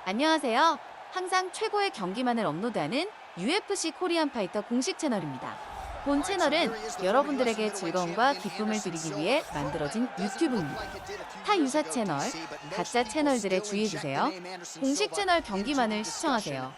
안녕하세요. 항상 최고의 경기만을 업로드하는 UFC 코리안파이터 공식 채널입니다. 본 채널은 여러분들에게 즐거움과 기쁨을 드리기 위해 만들어진 유튜브입니다. 타 유사 채널, 가짜 채널들에 주의해주세요. 공식 채널 경기만을 시청하세요.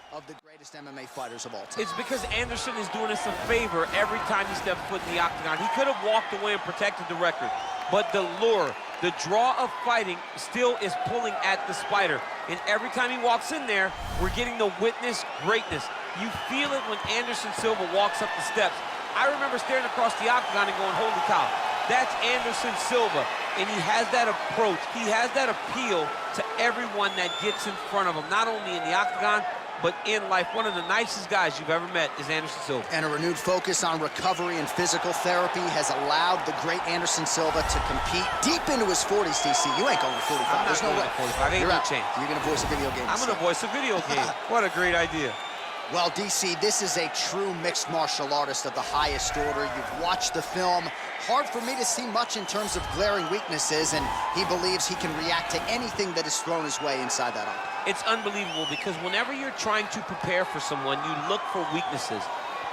It's because Anderson is doing us a favor every time he steps foot in the octagon. He could have walked away and protected the record, but the lure, the draw of fighting still is pulling at the spider. And every time he walks in there, we're getting to witness greatness. You feel it when Ánderson-Silva walks up the steps. I remember staring across the octagon and going, holy cow, that's Ánderson-Silva. And he has that approach, he has that appeal to everyone that gets in front of him, not only in the octagon, but in life. One of the nicest guys you've ever met is Ánderson-Silva. And a renewed focus on recovery and physical therapy has allowed the great Ánderson-Silva to compete deep into his 40s, DC. You ain't going to 45. I'm There's no way. 45. Ain't no chance. You're going to voice a video game. I'm going to voice a video game. What a great idea. Well, DC, this is a true mixed martial artist of the highest order. You've watched the film. Hard for me to see much in terms of glaring weaknesses, and he believes he can react to anything that is thrown his way inside that arm. It's unbelievable because whenever you're trying to prepare for someone, you look for weaknesses.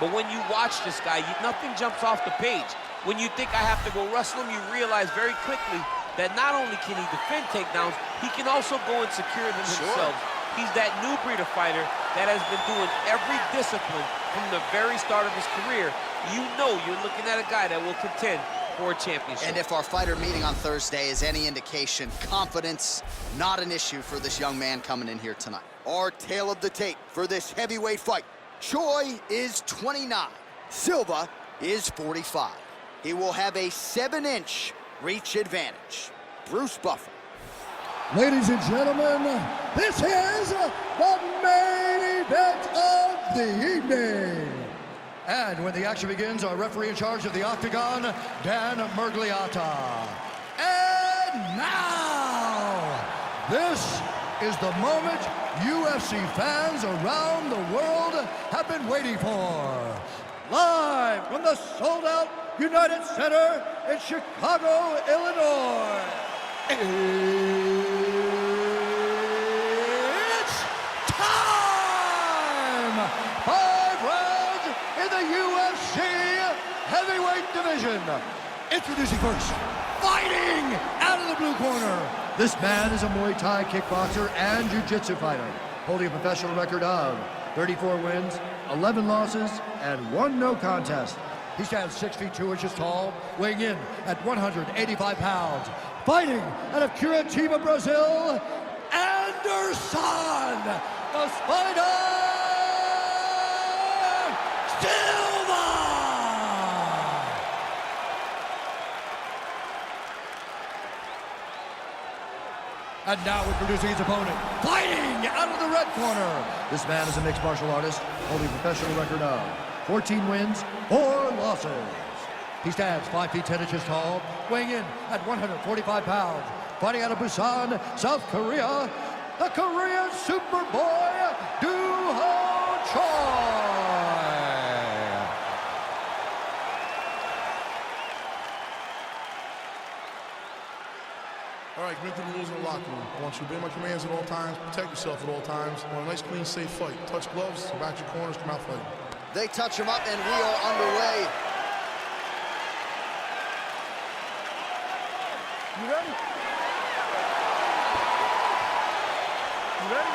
But when you watch this guy, nothing jumps off the page. When you think I have to go wrestle him, you realize very quickly that not only can he defend takedowns, he can also go and secure them himself. He's that new breed of fighter that has been doing every discipline from the very start of his career. You know you're looking at a guy that will contend for a championship. And if our fighter meeting on Thursday is any indication, confidence, not an issue for this young man coming in here tonight. Our tale of the tape for this heavyweight fight. Choi is 29. Silva is 45. He will have a 7-inch reach advantage. Bruce Buffer. Ladies and gentlemen, this is the main event of the evening. And when the action begins, our referee in charge of the Octagon, Dan Murgliata. And now, this is the moment UFC fans around the world have been waiting for. Live from the sold-out United Center in Chicago, Illinois. It's time! 5 rounds in the UFC heavyweight division. Introducing first, fighting out of the blue corner. This man is a Muay Thai kickboxer and jiu-jitsu fighter, holding a professional record of 34 wins, 11 losses, and 1 no contest. He stands 6 feet 2 inches tall, weighing in at 185 pounds. Fighting out of Curitiba, Brazil, Ánderson, the Spider Silva! And now introducing his opponent, fighting out of the red corner. This man is a mixed martial artist, holding a professional record of 14 wins, 4 losses. He stands 5 feet 10 inches tall, weighing in at 145 pounds. Fighting out of Busan, South Korea, the Korean Superboy, Do-Ho Choi. All right, commit to the rules in the locker room. I want you to obey my commands at all times, protect yourself at all times. I want a nice, clean, safe fight. Touch gloves, back your corners, come out fighting. They touch him up, and we are underway. You ready? You ready?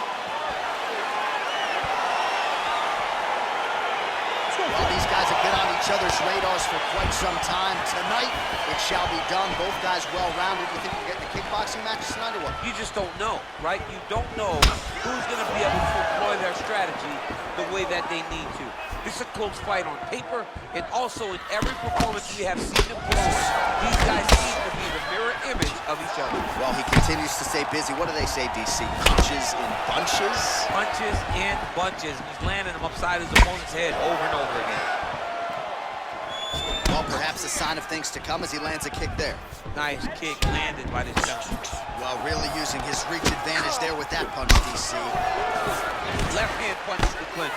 Well, these guys have been on each other's radars for quite some time. Tonight, it shall be done. Both guys well-rounded. You think we're getting a kickboxing match tonight or what? You just don't know, right? You don't know who's going to be able to employ their strategy the way that they need to. This is a close fight on paper, and also in every performance we have seen them put on. These guys seem to be the mirror image of each other. Well, he continues to stay busy. What do they say, DC? Punches in bunches? Punches in bunches. He's landing them upside his opponent's head over and over again. Well, perhaps a sign of things to come as he lands a kick there. Nice kick landed by this gentleman. Well, really using his reach advantage there with that punch, DC. Left hand punches the clinch.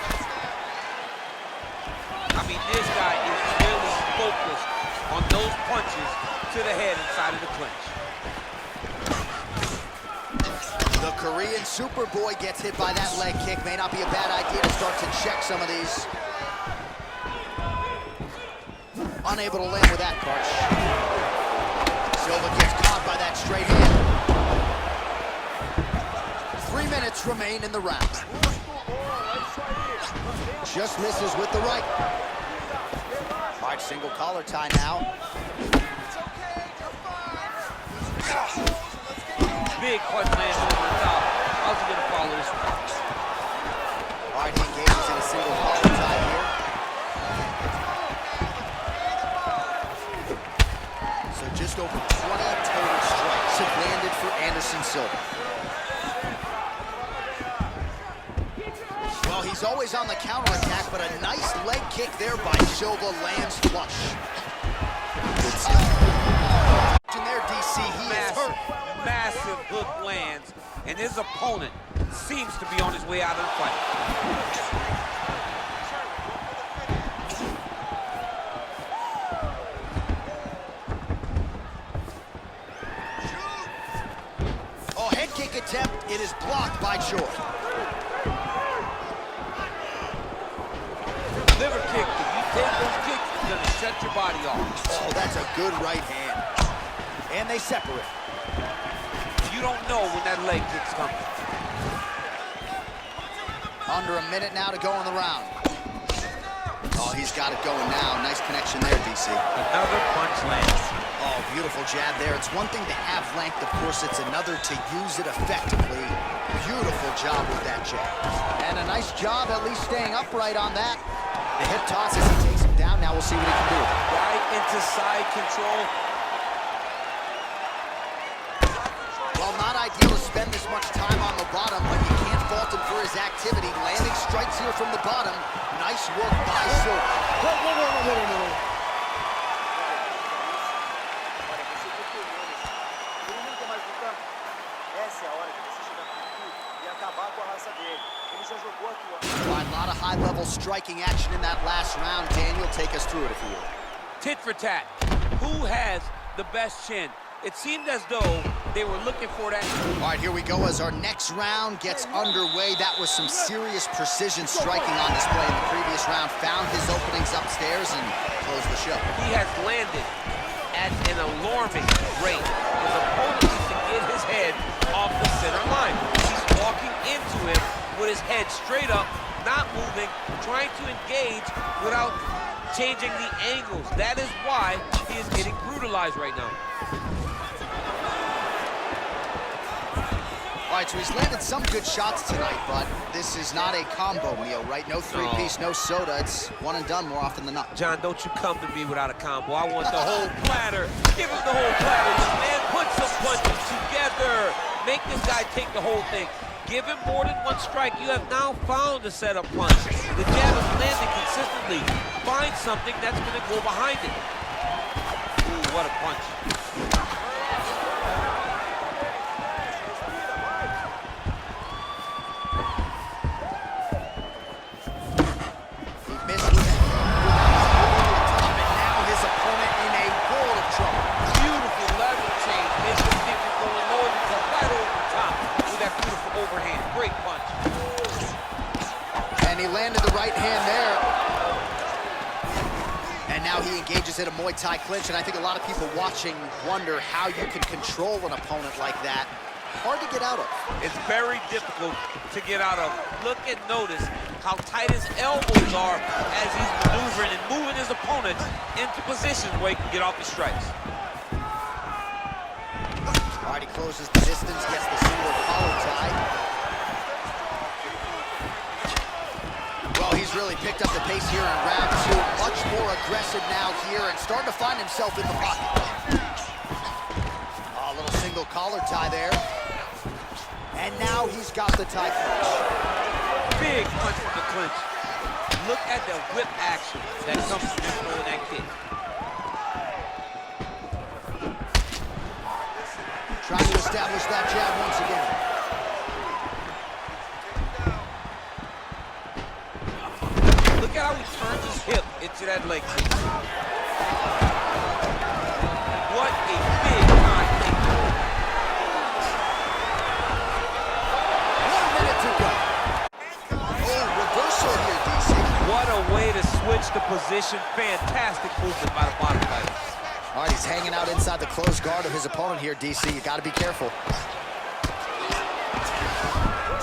I mean, this guy is really focused on those punches to the head inside of the clinch. The Korean Superboy gets hit by that leg kick. May not be a bad idea to start to check some of these. Unable to land with that punch. Silva gets caught by that straight hand. 3 minutes remain in the round. Just misses with the right. All right, single collar tie now. Big punch lands over the top. How's he gonna follow this one? All right, he engages in a single collar tie here. So just over 20 total strikes have landed for Änderson-Silva. Well, he's always on the counterattack, but a nice leg kick there by Silva lands flush. In there, DC, he is hurt. Massive hook lands, and his opponent seems to be on his way out of the fight. Oh, head kick attempt. It is blocked by Choi. Liver kick. If you take those kicks, it's gonna shut your body off. Oh, that's a good right hand. And they separate. You don't know when that leg kick's coming. Under a minute now to go in the round. Oh, he's got it going now. Nice connection there, DC. Another punch lands. Oh, beautiful jab there. It's one thing to have length, of course. It's another to use it effectively. Beautiful job with that jab. And a nice job at least staying upright on that. The hip toss as he takes him down. Now we'll see what he can do. Right into side control. Well, not ideal to spend this much time on the bottom, but you can't fault him for his activity. Landing strikes here from the bottom. Nice work by Silva. A lot of high-level striking action in that last round. Daniel, take us through it if you will. Tit for tat. Who has the best chin? It seemed as though they were looking for that. All right, here we go as our next round gets underway. That was some serious precision striking on display in the previous round. Found his openings upstairs and closed the show. He has landed at an alarming rate. His opponent needs to get his head off the center line. He's walking into him with his head straight up, not moving, trying to engage without changing the angles. That is why he is getting brutalized right now. All right, so he's landed some good shots tonight, but this is not a combo meal, right? No three-piece, no soda. It's one and done more often than not. John, don't you come to me without a combo. I want the whole platter. Give him the whole platter. Young man, put some punches together. Make this guy take the whole thing. Give him more than one strike. You have now found a setup punch. The jab is landing consistently. Find something that's going to go behind it. Ooh, what a punch. At a Muay Thai clinch, and I think a lot of people watching wonder how you can control an opponent like that. Hard to get out of. It's very difficult to get out of. Look and notice how tight his elbows are as he's maneuvering and moving his opponent into positions where he can get off the strikes. All right, he closes the distance, gets the single collar tie. Well, he's really picked up the pace here in round two. Much more aggressive now here and starting to find himself in the pocket. A little single collar tie there. And now he's got the tie clinch. Big punch from the clinch. Look at the whip action that comes from throwing that kick. Trying to establish that jab once again. Look at how he turns his hip into that leg kick. What a big time takedown. switch the position. Fantastic movement by the bottom fighter. All right, he's hanging out inside the closed guard of his opponent here, DC. You got to be careful.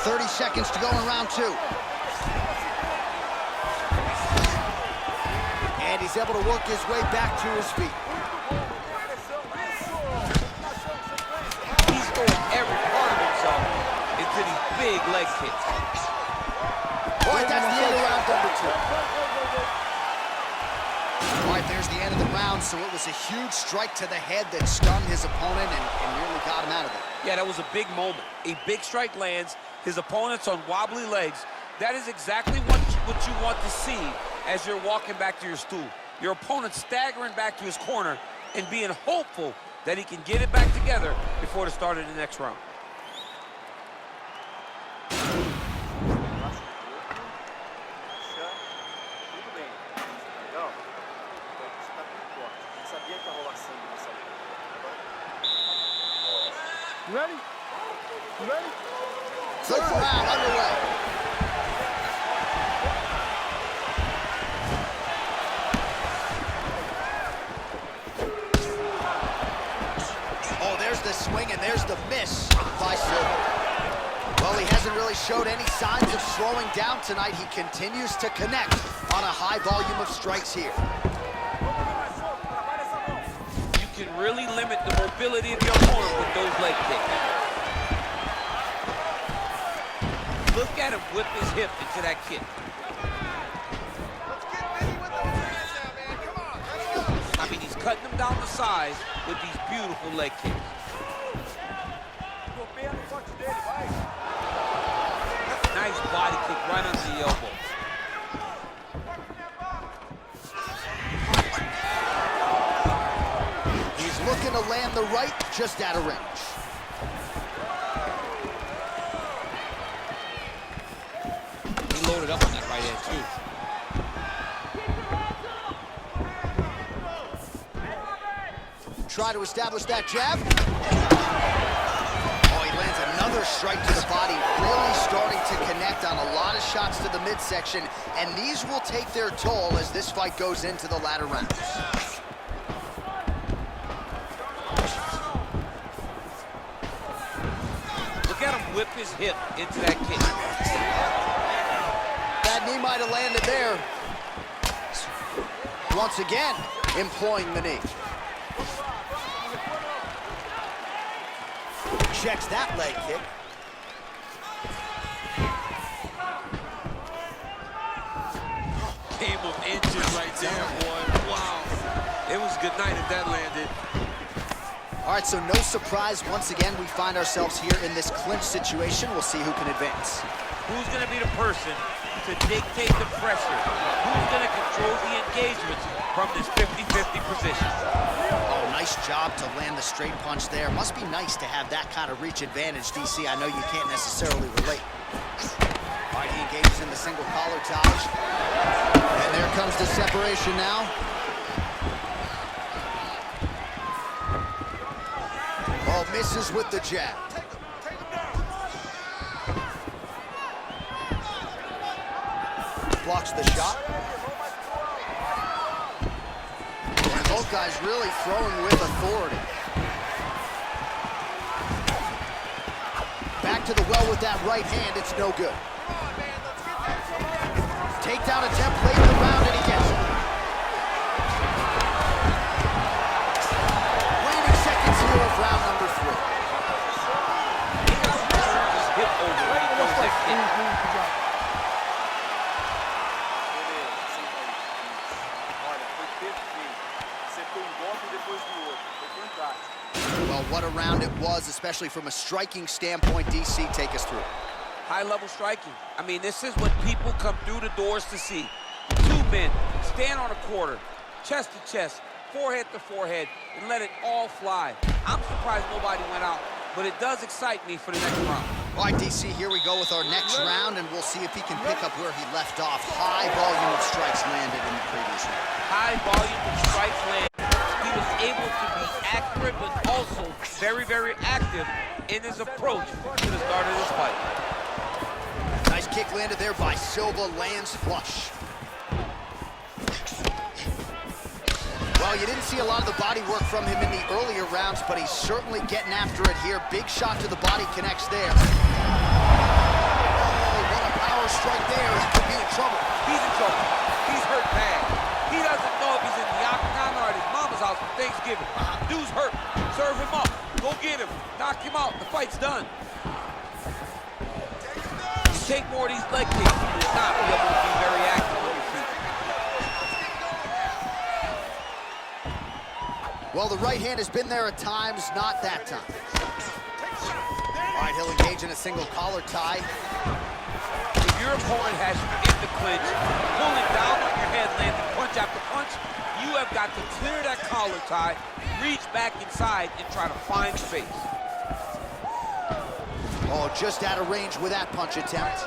30 seconds to go in round 2. And he's able to work his way back to his feet. He's throwing every part of himself into these big leg kicks. All right, that's the end of round number 2. All right, there's the end of the round, so it was a huge strike to the head that stunned his opponent and nearly got him out of it. Yeah, that was a big moment. A big strike lands, his opponent's on wobbly legs. That is exactly what you want to see as you're walking back to your stool. Your opponent staggering back to his corner and being hopeful that he can get it back together before the start of the next round. You ready? You ready? Third round underway. Oh, there's the swing and there's the miss by Silva. Well, he hasn't really showed any signs of slowing down tonight. He continues to connect on a high volume of strikes here. You can really limit the mobility of your opponent with those leg kicks. Look at him whip his hip into that kick. I mean, he's cutting them down the sides with these beautiful leg kicks. Nice body kick right under the elbow. He's looking to land the right, just out of range. He loaded up on that right hand, too. Try to establish that jab. Oh, he lands another strike to the body, really starting to connect on a lot of shots to the midsection, and these will take their toll as this fight goes into the latter rounds. Look at him whip his hip into that kick. That knee might have landed there. Once again, employing the knee. Checks that leg kick. Game of inches right there, boy. Wow. It was good night if that landed. All right, so no surprise. Once again, we find ourselves here in this clinch situation. We'll see who can advance. Who's going to be the person to dictate the pressure? Who's going to control the engagements from this 50-50 position? Oh, nice job to land the straight punch there. Must be nice to have that kind of reach advantage, DC. I know you can't necessarily relate. All right, he engages in the single collar dodge. And there comes the separation now. Oh, misses with the jab. Blocks the shot. And both guys really throwing with authority. Back to the well with that right hand, it's no good. Takedown attempt late in the round, and he gets it. Waning seconds here of round number 3. His hip over when he throws that kick. Well, what a round it was, especially from a striking standpoint. DC, take us through. High-level striking. I mean, this is what people come through the doors to see. Two men stand on a quarter, chest to chest, forehead to forehead, and let it all fly. I'm surprised nobody went out, but it does excite me for the next round. All right, DC, here we go with our next round, and we'll see if he can pick up where he left off. High volume of strikes landed in the previous round. High volume of strikes landed. He was able to be accurate, but also very, very active in his approach to the start of this fight. Nice kick landed there by Silva, lands flush. Well, you didn't see a lot of the body work from him in the earlier rounds, but he's certainly getting after it here. Big shot to the body connects there. Oh, what a power strike there. He could be in trouble. He's in trouble. He's hurt bad. He doesn't know if he's in the octagon or at his mama's house for Thanksgiving. Dude's hurt. Serve him up. Go get him. Knock him out. The fight's done. You take more of these leg kicks, you will not be able to be very active on your feet. Well, the right hand has been there at times, not that time. All right, he'll engage in a single collar tie. If your opponent has you in the clinch, pulling down on your head, landing punch after punch, you have got to clear that collar tie, reach back inside, and try to find space. Oh, just out of range with that punch attempt.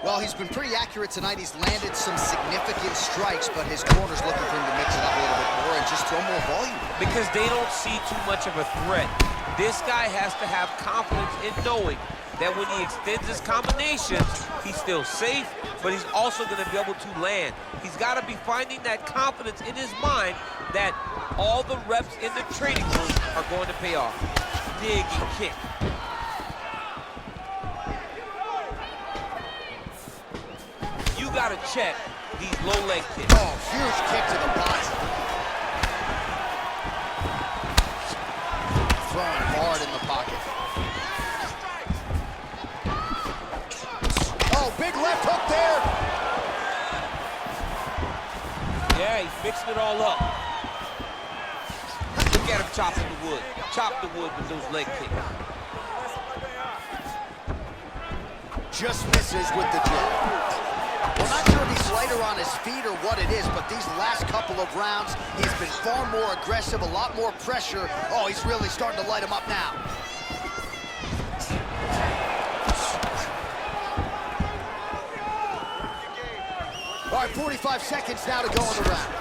Well, he's been pretty accurate tonight. He's landed some significant strikes, but his corner's looking for him to mix it up a little bit more and just throw more volume. Because they don't see too much of a threat. This guy has to have confidence in knowing that when he extends his combinations, he's still safe, but he's also going to be able to land. He's got to be finding that confidence in his mind that all the reps in the training room are going to pay off. Dig and kick. You got to check these low leg kicks. Oh, huge kick to the body. Throwing hard in the pocket. Oh, big left hook there. Yeah, he's mixing it all up. Look at him chopping the wood. Chop the wood with those leg kicks. Just misses with the jab. Well, not sure if he's lighter on his feet or what it is, but these last couple of rounds, he's been far more aggressive, a lot more pressure. Oh, he's really starting to light him up now. All right, 45 seconds now to go in the round.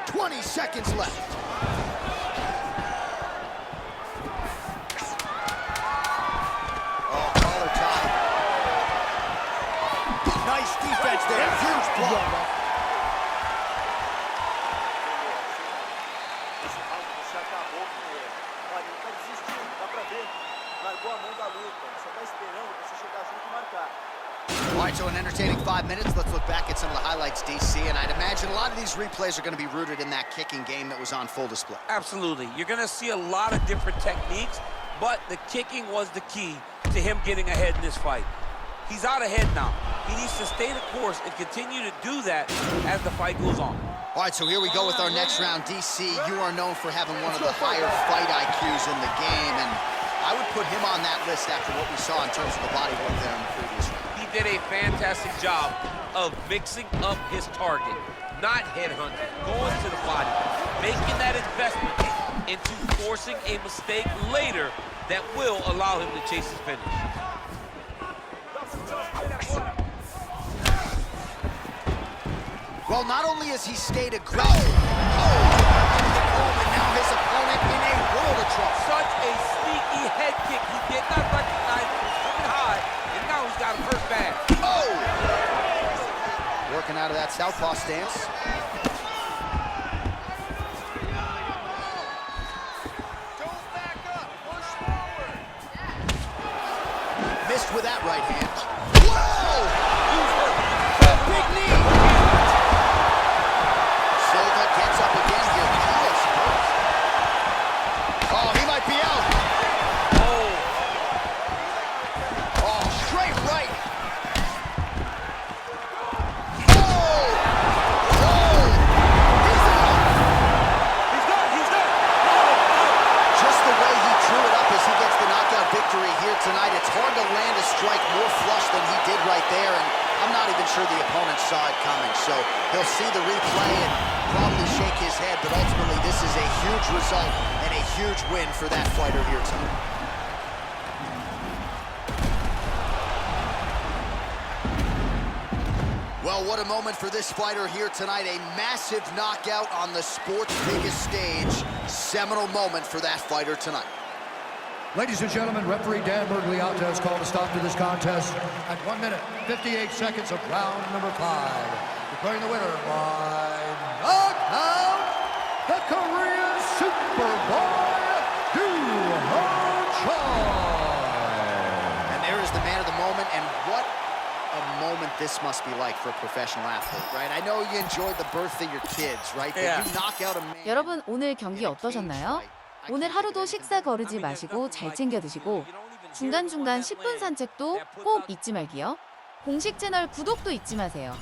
20 seconds left. Oh, collar tie. Nice defense there. Huge block. Esse round você acabou com ele. Olha, ele tá desistindo, dá pra ver. Largou a mão da luta. Só tá esperando você chegar junto e marcar. All right, so an entertaining 5 minutes. Let's look back at some of the highlights, DC, and I'd imagine a lot of these replays are going to be rooted in that kicking game that was on full display. Absolutely. You're going to see a lot of different techniques, but the kicking was the key to him getting ahead in this fight. He's out ahead now. He needs to stay the course and continue to do that as the fight goes on. All right, so here we go with our next round. DC, you are known for having one of the higher fight IQs in the game, and I would put him on that list after what we saw in terms of the body work there in the previous round. He did a fantastic job of mixing up his target, not headhunting, going to the body, making that investment into forcing a mistake later that will allow him to chase his finish. Well, not only has he stayed aggressive, and now his opponent in a world of trouble. Such a sneaky head kick. He did not recognize it was coming high, and now he's got him hurt bad. Oh! Working out of that southpaw stance. Missed with that right hand. Whoa! Big knee! Silva gets up again here. Oh, he might be out. Oh, straight right. Oh! Oh! He's out. He's done. Just the way he drew it up as he gets the knockout victory here tonight, it's hard to land a strike more flush than he did right there, and I'm not even sure the opponent saw it coming, so he'll see the replay and probably shake his head, but ultimately this is a huge result and a huge win for that fighter here tonight. Well, Oh, what a moment for this fighter here tonight. A massive knockout on the sport's biggest stage. Seminal moment for that fighter tonight. Ladies and gentlemen, referee Dan Bergliata has called a stop to this contest at 1 minute, 58 seconds of round number 5. Declaring the winner by knockout, the Korean Superboy, And there is the man of the moment, and what a moment this must be like for a professional athlete, right? I know you enjoyed the birth of your kids, right? But Yeah. you knock out a man. 여러분 오늘 경기 어떠셨나요? 오늘 하루도 식사 거르지 마시고 잘 챙겨 드시고 중간중간 10분 산책도 꼭 잊지 말기요. 공식 채널 구독도 잊지 마세요.